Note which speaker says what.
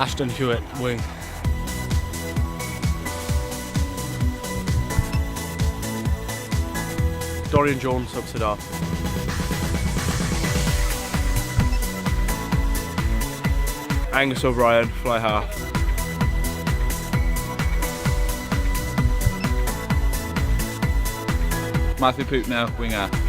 Speaker 1: Ashton Hewitt, wing. Dorian Jones, subset half. Angus O'Brien, fly half.
Speaker 2: Matthew Pook now, wing half.